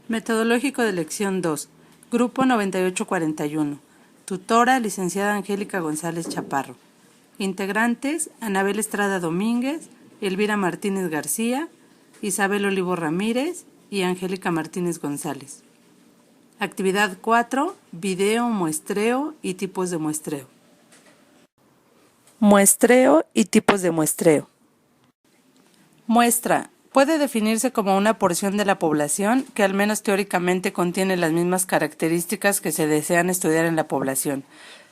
Metodológico de Lección 2, Grupo 9841. Tutora, licenciada Angélica González Chaparro. Integrantes, Anabel Estrada Domínguez, Elvira Martínez García, Isabel Olivo Ramírez y Angélica Martínez González. Actividad 4, video, muestreo y tipos de muestreo. Muestreo y tipos de muestreo. Muestra. Puede definirse como una porción de la población que al menos teóricamente contiene las mismas características que se desean estudiar en la población.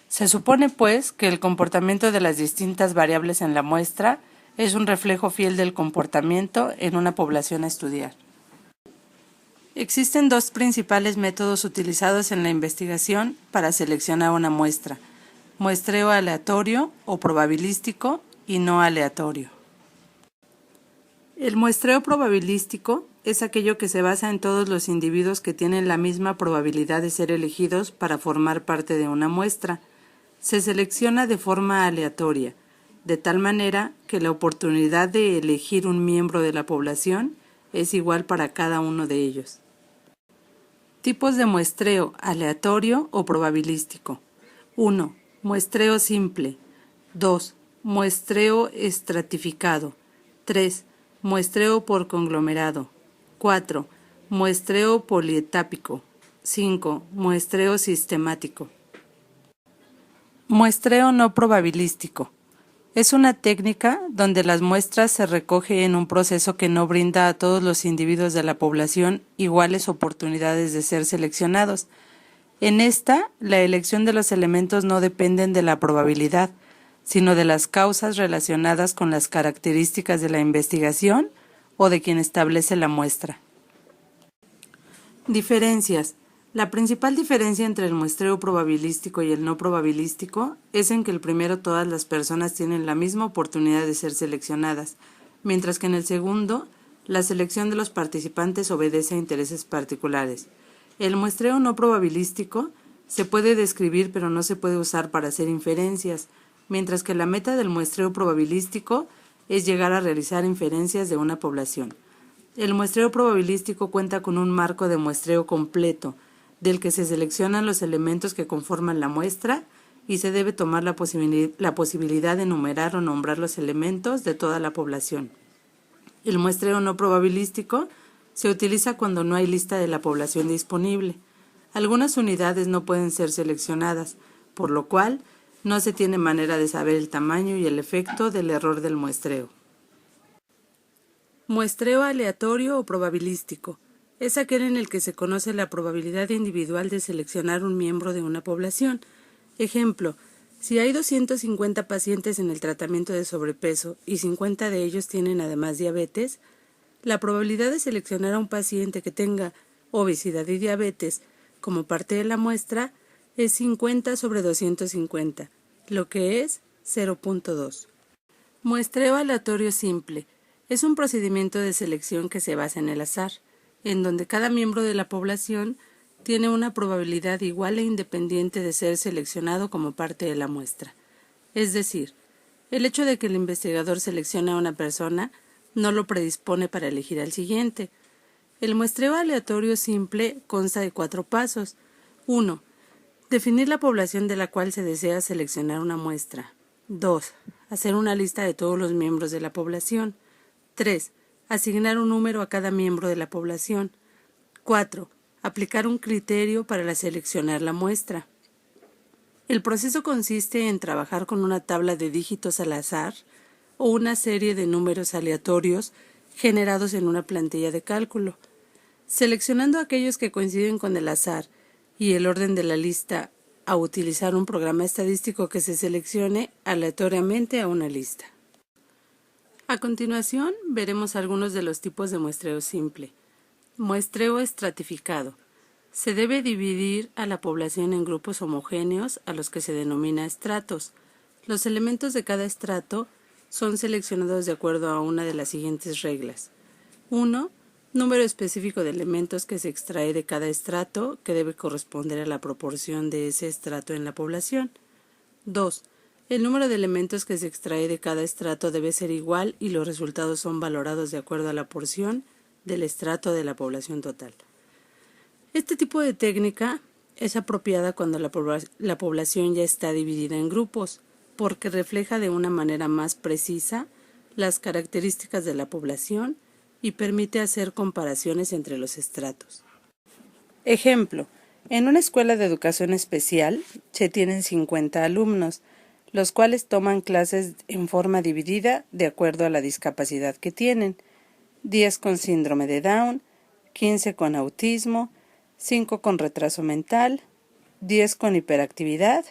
Se supone, pues, que el comportamiento de las distintas variables en la muestra es un reflejo fiel del comportamiento en una población a estudiar. Existen dos principales métodos utilizados en la investigación para seleccionar una muestra: muestreo aleatorio o probabilístico y no aleatorio. El muestreo probabilístico es aquello que se basa en todos los individuos que tienen la misma probabilidad de ser elegidos para formar parte de una muestra. Se selecciona de forma aleatoria, de tal manera que la oportunidad de elegir un miembro de la población es igual para cada uno de ellos. Tipos de muestreo aleatorio o probabilístico. 1. Muestreo simple. 2. Muestreo estratificado. 3. Muestreo por conglomerado. 4. Muestreo polietápico. 5. Muestreo sistemático. Muestreo no probabilístico. Es una técnica donde las muestras se recogen en un proceso que no brinda a todos los individuos de la población iguales oportunidades de ser seleccionados. En esta, la elección de los elementos no dependen de la probabilidad, sino de las causas relacionadas con las características de la investigación o de quien establece la muestra. Diferencias. La principal diferencia entre el muestreo probabilístico y el no probabilístico es en que el primero todas las personas tienen la misma oportunidad de ser seleccionadas, mientras que en el segundo, la selección de los participantes obedece a intereses particulares. El muestreo no probabilístico se puede describir pero no se puede usar para hacer inferencias, mientras que la meta del muestreo probabilístico es llegar a realizar inferencias de una población. El muestreo probabilístico cuenta con un marco de muestreo completo, del que se seleccionan los elementos que conforman la muestra y se debe tomar la posibilidad de enumerar o nombrar los elementos de toda la población. El muestreo no probabilístico se utiliza cuando no hay lista de la población disponible. Algunas unidades no pueden ser seleccionadas, por lo cual no se tiene manera de saber el tamaño y el efecto del error del muestreo. Muestreo aleatorio o probabilístico. Es aquel en el que se conoce la probabilidad individual de seleccionar un miembro de una población. Ejemplo, si hay 250 pacientes en el tratamiento de sobrepeso y 50 de ellos tienen además diabetes, la probabilidad de seleccionar a un paciente que tenga obesidad y diabetes como parte de la muestra es 50 sobre 250, lo que es 0.2. Muestreo aleatorio simple. Es un procedimiento de selección que se basa en el azar, en donde cada miembro de la población tiene una probabilidad igual e independiente de ser seleccionado como parte de la muestra. Es decir, el hecho de que el investigador seleccione a una persona no lo predispone para elegir al siguiente. El muestreo aleatorio simple consta de 4 pasos. 1. Definir la población de la cual se desea seleccionar una muestra. 2. Hacer una lista de todos los miembros de la población. 3. Asignar un número a cada miembro de la población. 4. Aplicar un criterio para seleccionar la muestra. El proceso consiste en trabajar con una tabla de dígitos al azar o una serie de números aleatorios generados en una plantilla de cálculo. Seleccionando aquellos que coinciden con el azar y el orden de la lista a utilizar un programa estadístico que se seleccione aleatoriamente a una lista. A continuación, veremos algunos de los tipos de muestreo simple. Muestreo estratificado. Se debe dividir a la población en grupos homogéneos a los que se denomina estratos. Los elementos de cada estrato son seleccionados de acuerdo a una de las siguientes reglas. 1. Número específico de elementos que se extrae de cada estrato, que debe corresponder a la proporción de ese estrato en la población. 2. El número de elementos que se extrae de cada estrato debe ser igual y los resultados son valorados de acuerdo a la porción del estrato de la población total. Este tipo de técnica es apropiada cuando la población ya está dividida en grupos, porque refleja de una manera más precisa las características de la población y permite hacer comparaciones entre los estratos. Ejemplo, en una escuela de educación especial se tienen 50 alumnos, los cuales toman clases en forma dividida de acuerdo a la discapacidad que tienen: 10 con síndrome de Down, 15 con autismo, 5 con retraso mental, 10 con hiperactividad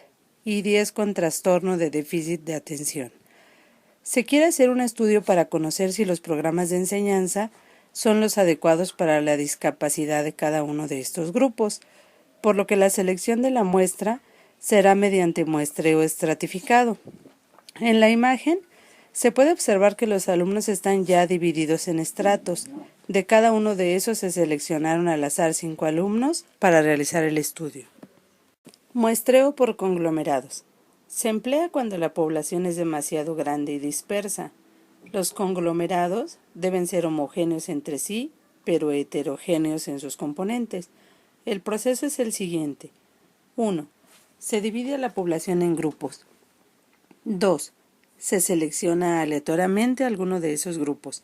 y 10 con trastorno de déficit de atención. Se quiere hacer un estudio para conocer si los programas de enseñanza son los adecuados para la discapacidad de cada uno de estos grupos, por lo que la selección de la muestra será mediante muestreo estratificado. En la imagen se puede observar que los alumnos están ya divididos en estratos. De cada uno de esos se seleccionaron al azar 5 alumnos para realizar el estudio. Muestreo por conglomerados. Se emplea cuando la población es demasiado grande y dispersa. Los conglomerados deben ser homogéneos entre sí, pero heterogéneos en sus componentes. El proceso es el siguiente. 1. Se divide a la población en grupos. 2. Se selecciona aleatoriamente alguno de esos grupos.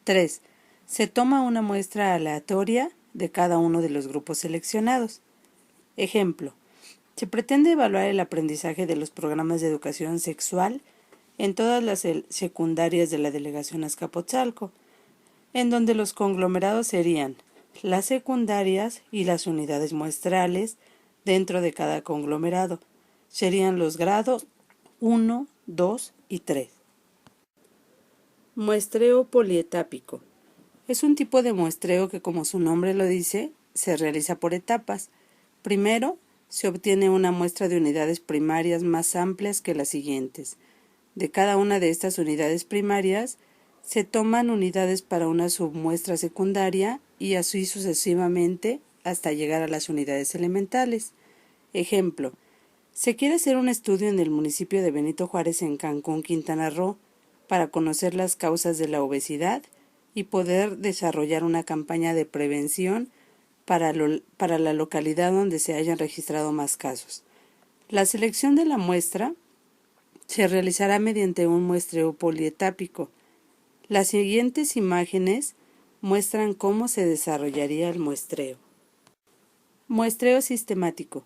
3. Se toma una muestra aleatoria de cada uno de los grupos seleccionados. Ejemplo. Se pretende evaluar el aprendizaje de los programas de educación sexual en todas las secundarias de la delegación Azcapotzalco, en donde los conglomerados serían las secundarias y las unidades muestrales dentro de cada conglomerado. Serían los grados 1, 2 y 3. Muestreo polietápico. Es un tipo de muestreo que, como su nombre lo dice, se realiza por etapas. Primero, se obtiene una muestra de unidades primarias más amplias que las siguientes. De cada una de estas unidades primarias, se toman unidades para una submuestra secundaria y así sucesivamente hasta llegar a las unidades elementales. Ejemplo, se quiere hacer un estudio en el municipio de Benito Juárez, en Cancún, Quintana Roo, para conocer las causas de la obesidad y poder desarrollar una campaña de prevención para la localidad donde se hayan registrado más casos. La selección de la muestra se realizará mediante un muestreo polietápico. Las siguientes imágenes muestran cómo se desarrollaría el muestreo. Muestreo sistemático.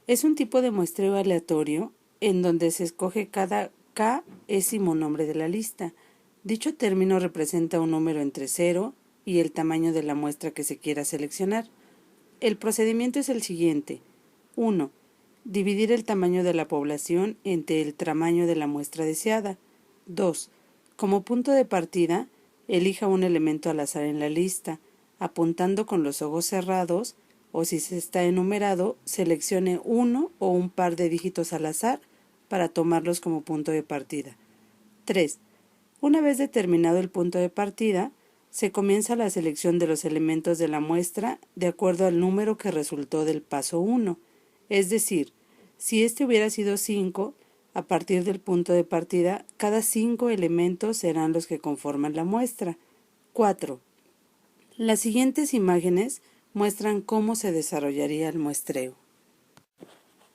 Es un tipo de muestreo aleatorio en donde se escoge cada k-ésimo nombre de la lista. Dicho término representa un número entre 0 y el tamaño de la muestra que se quiera seleccionar. El procedimiento es el siguiente. 1. Dividir el tamaño de la población entre el tamaño de la muestra deseada. 2. Como punto de partida, elija un elemento al azar en la lista, apuntando con los ojos cerrados, o si se está enumerado, seleccione uno o un par de dígitos al azar para tomarlos como punto de partida. 3. Una vez determinado el punto de partida, se comienza la selección de los elementos de la muestra de acuerdo al número que resultó del paso 1, es decir, si este hubiera sido 5, a partir del punto de partida, cada 5 elementos serán los que conforman la muestra. 4. Las siguientes imágenes muestran cómo se desarrollaría el muestreo.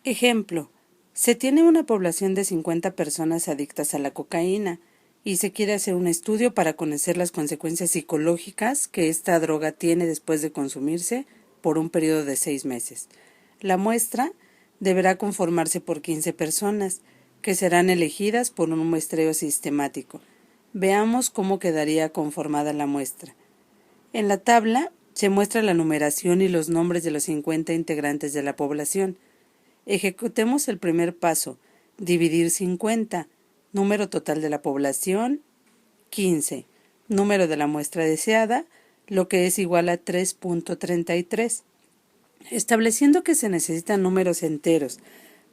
Ejemplo, se tiene una población de 50 personas adictas a la cocaína, y se quiere hacer un estudio para conocer las consecuencias psicológicas que esta droga tiene después de consumirse por un periodo de 6 meses. La muestra deberá conformarse por 15 personas, que serán elegidas por un muestreo sistemático. Veamos cómo quedaría conformada la muestra. En la tabla se muestra la numeración y los nombres de los 50 integrantes de la población. Ejecutemos el primer paso, dividir 50. Número total de la población, 15. Número de la muestra deseada, lo que es igual a 3.33. Estableciendo que se necesitan números enteros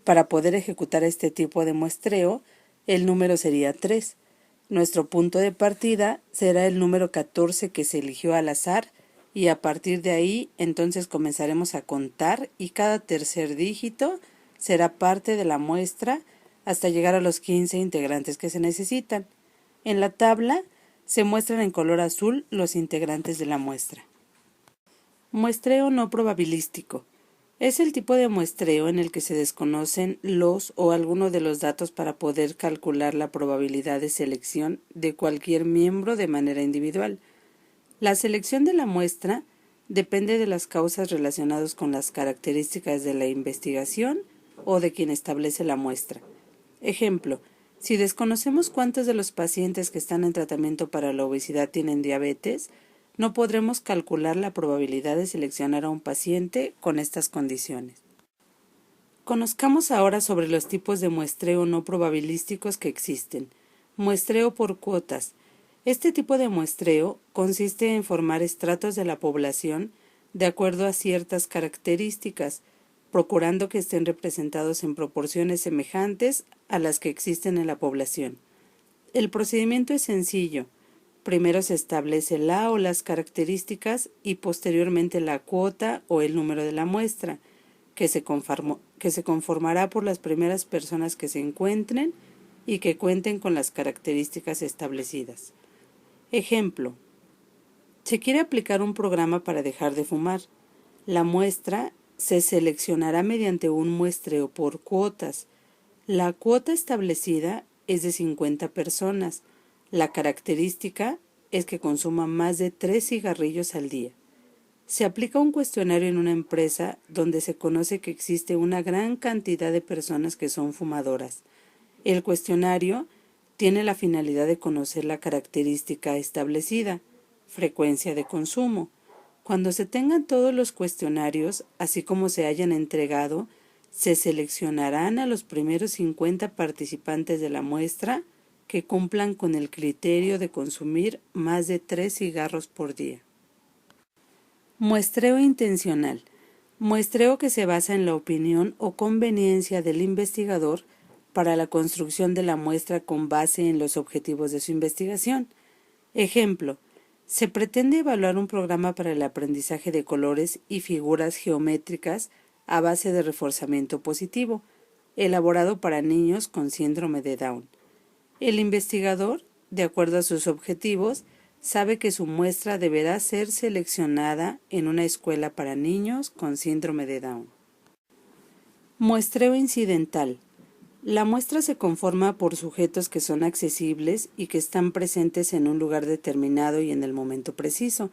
para poder ejecutar este tipo de muestreo, el número sería 3. Nuestro punto de partida será el número 14 que se eligió al azar y a partir de ahí entonces comenzaremos a contar y cada tercer dígito será parte de la muestra hasta llegar a los 15 integrantes que se necesitan. En la tabla se muestran en color azul los integrantes de la muestra. Muestreo no probabilístico. Es el tipo de muestreo en el que se desconocen los o alguno de los datos para poder calcular la probabilidad de selección de cualquier miembro de manera individual. La selección de la muestra depende de las causas relacionadas con las características de la investigación o de quien establece la muestra. Ejemplo, si desconocemos cuántos de los pacientes que están en tratamiento para la obesidad tienen diabetes, no podremos calcular la probabilidad de seleccionar a un paciente con estas condiciones. Conozcamos ahora sobre los tipos de muestreo no probabilísticos que existen. Muestreo por cuotas. Este tipo de muestreo consiste en formar estratos de la población de acuerdo a ciertas características, procurando que estén representados en proporciones semejantes a las que existen en la población. El procedimiento es sencillo. Primero se establece la o las características y posteriormente la cuota o el número de la muestra, que se conformará por las primeras personas que se encuentren y que cuenten con las características establecidas. Ejemplo: se quiere aplicar un programa para dejar de fumar. La muestra se seleccionará mediante un muestreo por cuotas. La cuota establecida es de 50 personas. La característica es que consuma más de 3 cigarrillos al día. Se aplica un cuestionario en una empresa donde se conoce que existe una gran cantidad de personas que son fumadoras. El cuestionario tiene la finalidad de conocer la característica establecida, frecuencia de consumo. Cuando se tengan todos los cuestionarios, así como se hayan entregado, se seleccionarán a los primeros 50 participantes de la muestra que cumplan con el criterio de consumir más de 3 cigarros por día. Muestreo intencional. Muestreo que se basa en la opinión o conveniencia del investigador para la construcción de la muestra con base en los objetivos de su investigación. Ejemplo: se pretende evaluar un programa para el aprendizaje de colores y figuras geométricas a base de reforzamiento positivo, elaborado para niños con síndrome de Down. El investigador, de acuerdo a sus objetivos, sabe que su muestra deberá ser seleccionada en una escuela para niños con síndrome de Down. Muestreo incidental. La muestra se conforma por sujetos que son accesibles y que están presentes en un lugar determinado y en el momento preciso.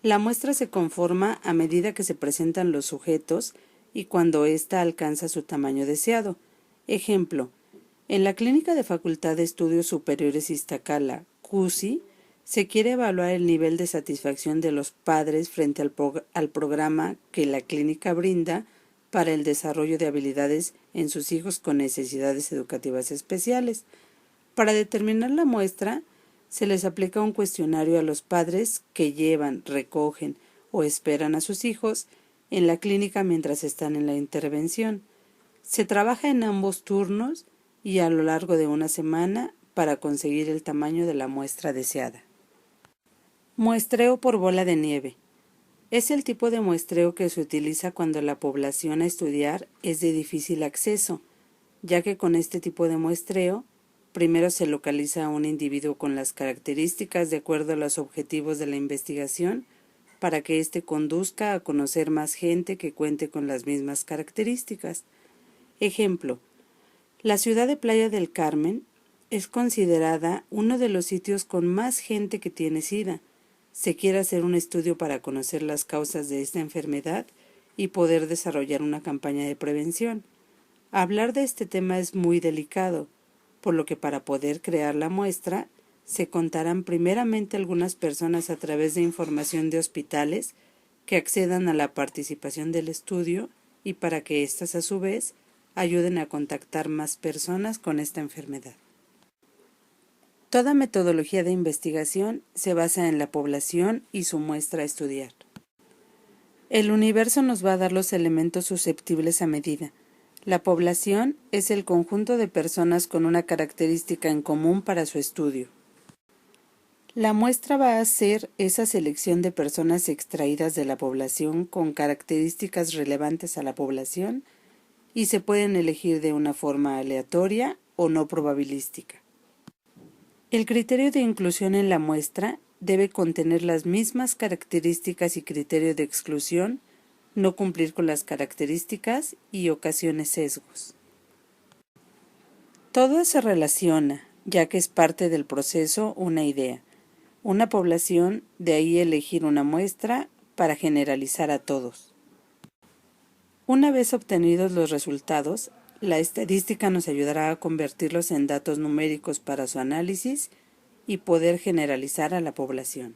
La muestra se conforma a medida que se presentan los sujetos y cuando ésta alcanza su tamaño deseado. Ejemplo: en la Clínica de Facultad de Estudios Superiores Iztacala, CUSI, se quiere evaluar el nivel de satisfacción de los padres frente al programa que la clínica brinda para el desarrollo de habilidades en sus hijos con necesidades educativas especiales. Para determinar la muestra, se les aplica un cuestionario a los padres que llevan, recogen o esperan a sus hijos en la clínica mientras están en la intervención. Se trabaja en ambos turnos y a lo largo de una semana para conseguir el tamaño de la muestra deseada. Muestreo por bola de nieve. Es el tipo de muestreo que se utiliza cuando la población a estudiar es de difícil acceso, ya que con este tipo de muestreo, primero se localiza a un individuo con las características de acuerdo a los objetivos de la investigación, para que éste conduzca a conocer más gente que cuente con las mismas características. Ejemplo: la ciudad de Playa del Carmen es considerada uno de los sitios con más gente que tiene SIDA. Se quiere hacer un estudio para conocer las causas de esta enfermedad y poder desarrollar una campaña de prevención. Hablar de este tema es muy delicado, por lo que para poder crear la muestra, se contarán primeramente algunas personas a través de información de hospitales que accedan a la participación del estudio y para que éstas a su vez ayuden a contactar más personas con esta enfermedad. Toda metodología de investigación se basa en la población y su muestra a estudiar. El universo nos va a dar los elementos susceptibles a medida. La población es el conjunto de personas con una característica en común para su estudio. La muestra va a ser esa selección de personas extraídas de la población con características relevantes a la población y se pueden elegir de una forma aleatoria o no probabilística. El criterio de inclusión en la muestra debe contener las mismas características y criterio de exclusión, no cumplir con las características y ocasione sesgos. Todo se relaciona, ya que es parte del proceso una idea, una población, de ahí elegir una muestra para generalizar a todos. Una vez obtenidos los resultados, la estadística nos ayudará a convertirlos en datos numéricos para su análisis y poder generalizar a la población.